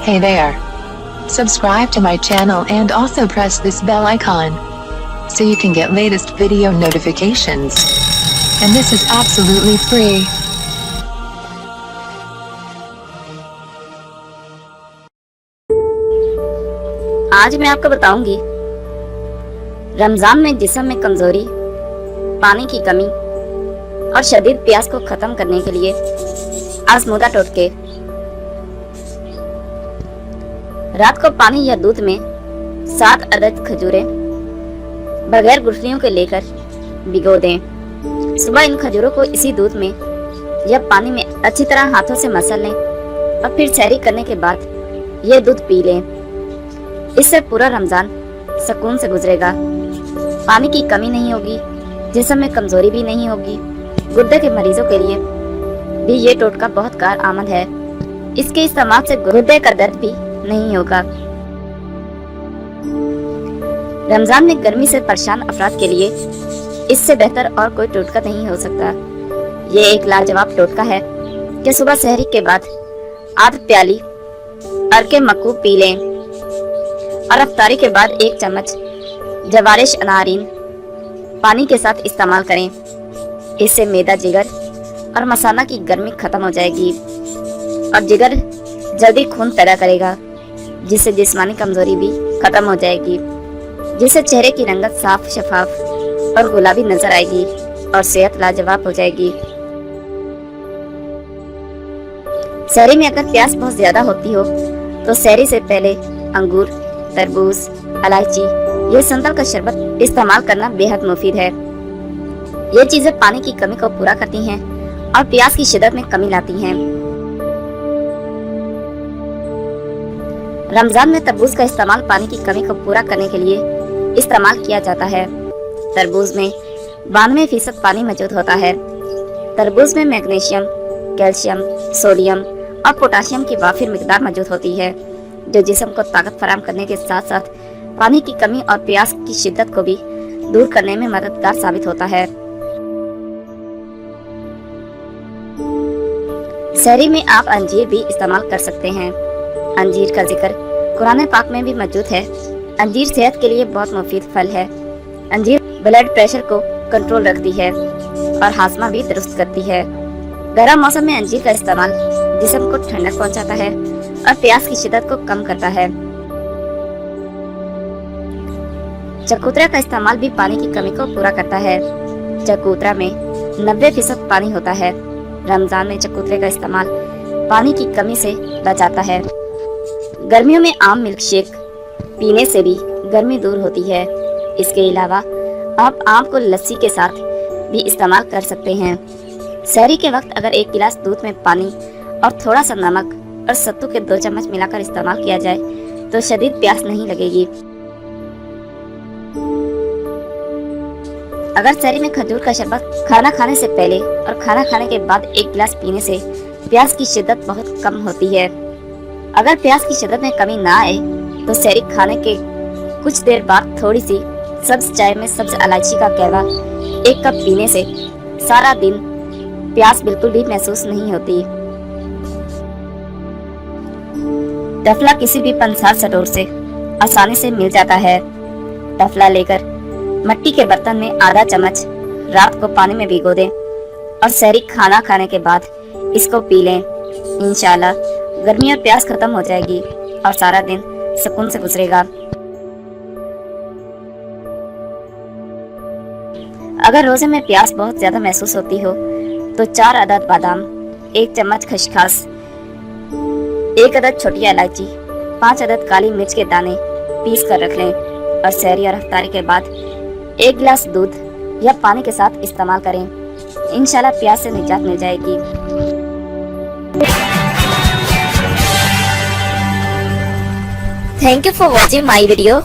Hey there. Subscribe to my channel and also press this bell icon so you can get latest video notifications. And this is absolutely free. आज मैं आपको बताऊंगी रमजान में जिस्म में कमजोरी, पानी की कमी और शदीद प्यास को खत्म करने के लिए आजमूदा टोटके। रात को पानी या दूध में 7 अदद खजूरें बगैर गुठलियों के लेकर भिगो दें। सुबह इन खजूरों को इसी दूध में या पानी में अच्छी तरह हाथों से मसल लें और फिर सहरी करने के बाद ये दूध पी लें। इससे पूरा रमजान सुकून से गुजरेगा। पानी की कमी नहीं होगी, जिस्म में कमजोरी भी नहीं होगी। गुर्दे के मरीजों के लिए भी ये टोटका बहुत कारआमद है। इसके इस्तेमाल से गुर्दे का दर्द भी नहीं होगा। रमजान में गर्मी से परेशान अफराद के लिए इससे बेहतर और कोई टोटका नहीं हो सकता। ये एक लाजवाब टोटका है कि सुबह सहरी के बाद आध प्याली अरके मक्कू पी लें और अफ्तारी के बाद 1 चम्मच जवारिश अनारीन पानी के साथ इस्तेमाल करें। इससे मैदा, जिगर और मसाना की गर्मी खत्म हो जाएगी और जिगर जल्दी खून पैदा करेगा, जिससे जिस्मानी कमजोरी भी खत्म हो जाएगी, जिससे चेहरे की रंगत साफ, शफाफ और गुलाबी नजर आएगी और सेहत लाजवाब हो जाएगी। सहरी में अगर प्यास बहुत ज्यादा होती हो तो सहरी से पहले अंगूर, तरबूज, इलायची ये संतल का शरबत इस्तेमाल करना बेहद मुफीद है। ये चीजें पानी की कमी को पूरा करती हैं और प्यास की शिद्दत में कमी लाती हैं। रमजान में तरबूज का इस्तेमाल पानी की कमी को पूरा करने के लिए इस्तेमाल किया जाता है। तरबूज में 92% पानी मौजूद होता है। तरबूज में मैग्नीशियम, कैल्शियम, सोडियम और पोटाशियम की वाफिर मिकदार मौजूद होती है, जो जिस्म को ताकत फराहम करने के साथ साथ पानी की कमी और प्यास की शिद्दत को भी दूर करने में मददगार साबित होता है। सहरी में आप अंजीर भी इस्तेमाल कर सकते हैं। अंजीर का जिक्र कुरान पाक में भी मौजूद है। अंजीर सेहत के लिए बहुत मुफीद फल है। अंजीर ब्लड प्रेशर को कंट्रोल रखती है और हाजमा भी दुरुस्त करती है। गर्म मौसम में अंजीर का इस्तेमाल जिस्म को ठंडक पहुंचाता है और प्यास की शिद्दत को कम करता है। चकोतरा का इस्तेमाल भी पानी की कमी को पूरा करता है। चकोतरा में 90% पानी होता है। रमजान में चकोतरे का इस्तेमाल पानी की कमी से बचाता है। गर्मियों में आम मिल्क शेक पीने से भी गर्मी दूर होती है। इसके अलावा आप आम को लस्सी के साथ भी इस्तेमाल कर सकते हैं। सहरी के वक्त अगर 1 गिलास दूध में पानी और थोड़ा सा नमक और सत्तू के 2 चम्मच मिलाकर इस्तेमाल किया जाए तो शदीद प्यास नहीं लगेगी। अगर सहरी में खजूर का शरबत खाना खाने से पहले और खाना खाने के बाद 1 गिलास पीने से प्यास की शिद्दत बहुत कम होती है। अगर प्यास की शिद्दत में कमी ना आए तो सहरी खाने के कुछ देर बाद थोड़ी सी सब्ज चाय में सब्ज इलायची का कहवा 1 कप पीने से सारा दिन प्यास बिल्कुल भी महसूस नहीं होती। टफला किसी भी पंसार स्टोर से आसानी से मिल जाता है। टफला लेकर मिट्टी के बर्तन में आधा चम्मच रात को पानी में भिगो दें और सहरी खाना खाने के बाद इसको पी लें। इंशाल्लाह गर्मी और प्यास खत्म हो जाएगी और सारा दिन सुकून से गुजरेगा। अगर रोजे में प्यास बहुत ज्यादा महसूस होती हो तो 4 अदद बादाम, 1 चम्मच खसखस, 1 अदद छोटी इलायची, 5 अदद काली मिर्च के दाने पीस कर रख लें और सहरी और इफ्तारी के बाद 1 गिलास दूध या पानी के साथ इस्तेमाल करें। इंशाल्लाह प्यास से निजात मिल जाएगी। Thank you for watching my video.